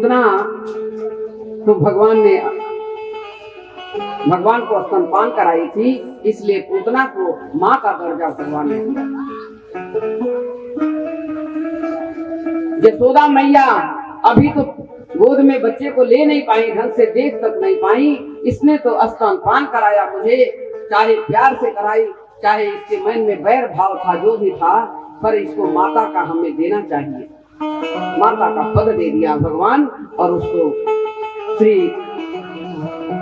पूतना तो भगवान को स्तनपान कराई थी, इसलिए पूतना को माँ का दर्जा भगवान ने दिया। यशोदा मैया अभी तो गोद में बच्चे को ले नहीं पाई, ढंग से देख तक नहीं पाई, इसने तो स्तनपान कराया मुझे, चाहे प्यार से कराई, चाहे इसके मन में बैर भाव था, जो भी था, पर इसको माता का हमें देना चाहिए। माता का पद दे दिया भगवान, और उसको श्री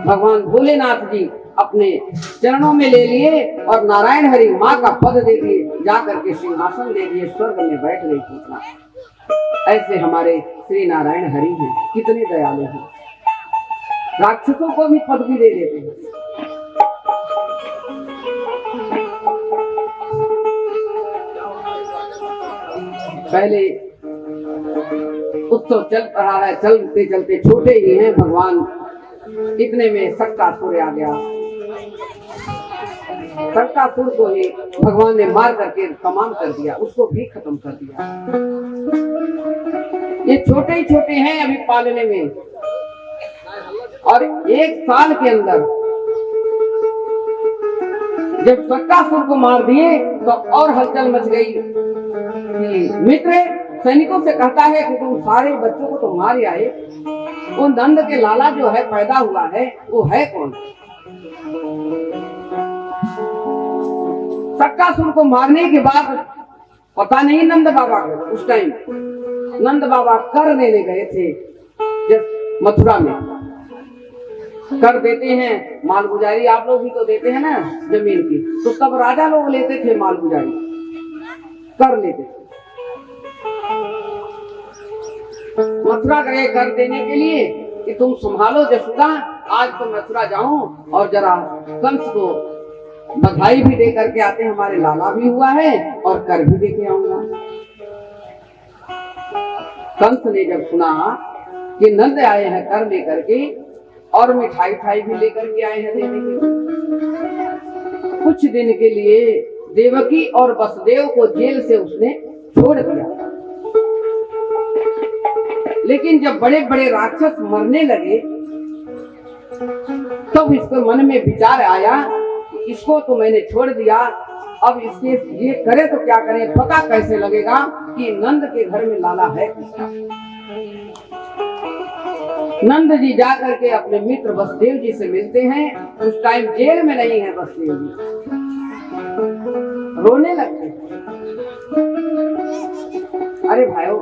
भगवान भोलेनाथ जी अपने चरणों में ले लिए और नारायण हरि माँ का पद दे दिए, जाकर के सिंहासन दे दिए, स्वर्ग में बैठ गई पूतना। ऐसे हमारे श्री नारायण हरि हैं, कितने दयालु हैं, राक्षसों को भी पद भी दे देते हैं। पहले उत्सव चल रहा है, चलते चलते छोटे ही हैं भगवान, इतने में सक्कासुर आ गया। सक्कासुर को ही भगवान ने मार करके तमाम कर दिया, उसको भी खत्म कर दिया। ये छोटे ही छोटे हैं अभी पालने में, और 1 साल के अंदर जब सक्कासुर को मार दिए तो और हलचल मच गई। मित्र सैनिकों से कहता है कि तुम सारे बच्चों को तो मार आए, वो नंद के लाला जो है पैदा हुआ है वो है कौन? सक्कासुर को मारने के बाद पता नहीं नंद बाबा को, उस टाइम नंद बाबा कर देने गए थे जब मथुरा में, कर देते हैं मालगुजारी, आप लोग भी तो देते हैं ना जमीन की, तो तब राजा लोग लेते थे मालगुजारी, कर लेते थे। मथुरा गए कर देने के लिए कि तुम संभालो यशोदा, आज तो मथुरा जाऊं और जरा कंस को बधाई भी दे करके आते, हमारे लाला भी हुआ है और कर भी दे के आऊंगा। कंस ने जब सुना कि नंद आए हैं कर लेकर के और मिठाई भी लेकर के आए हैं देने के, कुछ दिन के लिए देवकी और वसुदेव को जेल से उसने छोड़ दिया। लेकिन जब बड़े बड़े राक्षस मरने लगे तब तो इसके मन में विचार आया, इसको तो मैंने छोड़ दिया, अब इसके ये करे तो क्या करे, पता कैसे लगेगा कि नंद के घर में लाला है किसका। नंद जी जाकर के अपने मित्र वसुदेव जी से मिलते हैं, उस टाइम जेल में नहीं है वसुदेव जी, रोने लगते। अरे भाइयों,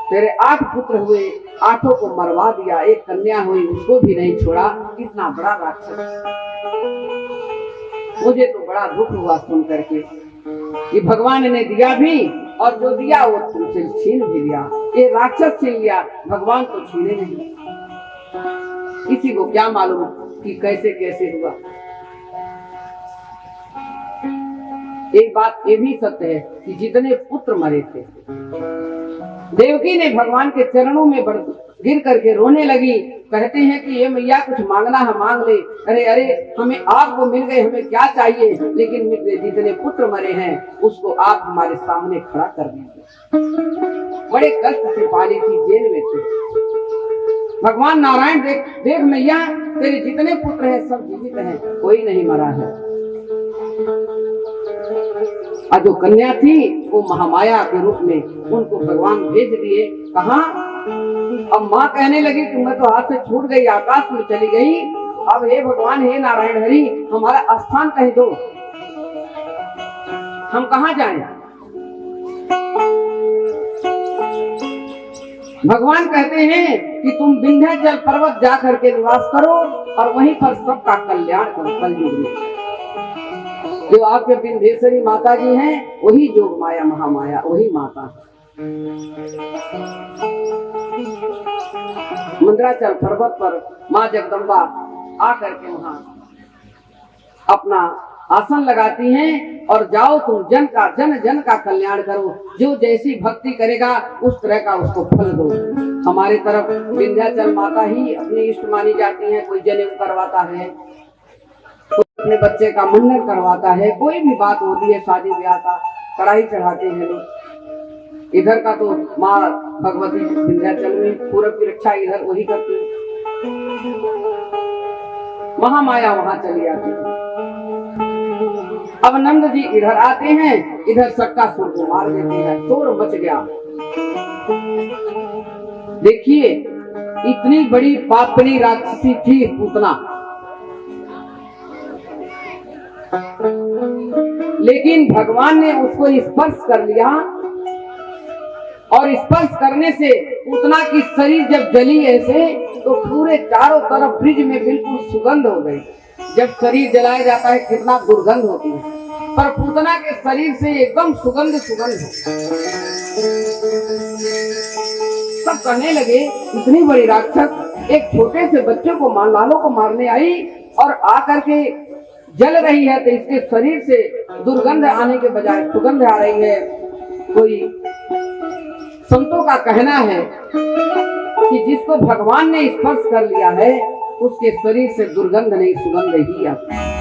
तेरे 8 पुत्र हुए, 8 को मरवा दिया, एक कन्या हुई उसको भी नहीं छोड़ा, कितना बड़ा राक्षस। मुझे तो बड़ा दुख हुआ सुन करके कि भगवान ने दिया भी और जो दिया वो तुमसे छीन भी लिया, ये राक्षस छीन लिया, भगवान तो छीने नहीं। किसी को क्या मालूम कि कैसे कैसे हुआ। एक बात ये भी सत्य है कि जितने पुत्र मरे थे, देवकी ने भगवान के चरणों में गिर करके रोने लगी, कहते हैं कि ये मैया कुछ मांगना है मांग ले। अरे अरे, हमें आप वो मिल गए, हमें क्या चाहिए, लेकिन जितने पुत्र मरे हैं उसको आप हमारे सामने खड़ा कर दीजिए। बड़े कष्ट से पाली थी, जेल में थे। भगवान नारायण देख मैया, तेरे जितने पुत्र हैं सब जीवित हैं, कोई नहीं मरा है। और जो कन्या थी वो महामाया के रूप में उनको भगवान भेज दिए। कहा? अब माँ कहने लगी कि मैं तो हाथ से छूट गई, आकाश में चली गई, अब हे भगवान, हे नारायण हरि, हमारा स्थान कह दो, हम कहाँ जाएं? भगवान कहते हैं कि तुम विंध्याचल पर्वत जाकर के निवास करो और वहीं पर सबका कल्याण करो। कलयुग में जो आपके विंध्येश्वरी माता जी हैं वही जोग माया महामाया, वही माता है। मंदराचल पर्वत पर माँ जगदम्बा आकर के वहां अपना आसन लगाती हैं और जाओ तुम जन जन का कल्याण करो, जो जैसी भक्ति करेगा उस तरह का उसको फल दो। हमारे तरफ विंध्याचल माता ही अपनी इष्ट मानी जाती है। कोई जनेऊ करवाता है, कोई अपने बच्चे का मुंडन करवाता है, कोई भी बात होती है शादी ब्याह का, कढ़ाई चढ़ाते हैं लोग। इधर का तो माँ भगवती विंध्याचल में पूरब की रक्षा इधर वही करती है, महामाया वहां चली आती है। अब नंद जी इधर आते हैं, इधर सक्कासुर को मार देते हैं, शोर मच गया। देखिए इतनी बड़ी पापनी राक्षसी थी पूतना, लेकिन भगवान ने उसको स्पर्श कर लिया और स्पर्श करने से पूतना की शरीर जब जली ऐसे तो पूरे चारों तरफ ब्रिज में बिल्कुल सुगंध हो गई। जब शरीर जलाया जाता है कितना दुर्गंध होती है, पर पूतना के शरीर से एकदम सुगंध सुगंध हो। सब कहने लगे इतनी बड़ी राक्षस एक छोटे से बच्चे को लालों को मारने आई और आकर के जल रही है, तो इसके शरीर से दुर्गंध आने के बजाय सुगंध आ रही है। कोई संतों का कहना है कि जिसको भगवान ने स्पर्श कर लिया है उसके शरीर से दुर्गंध नहीं सुगंध ही आती है।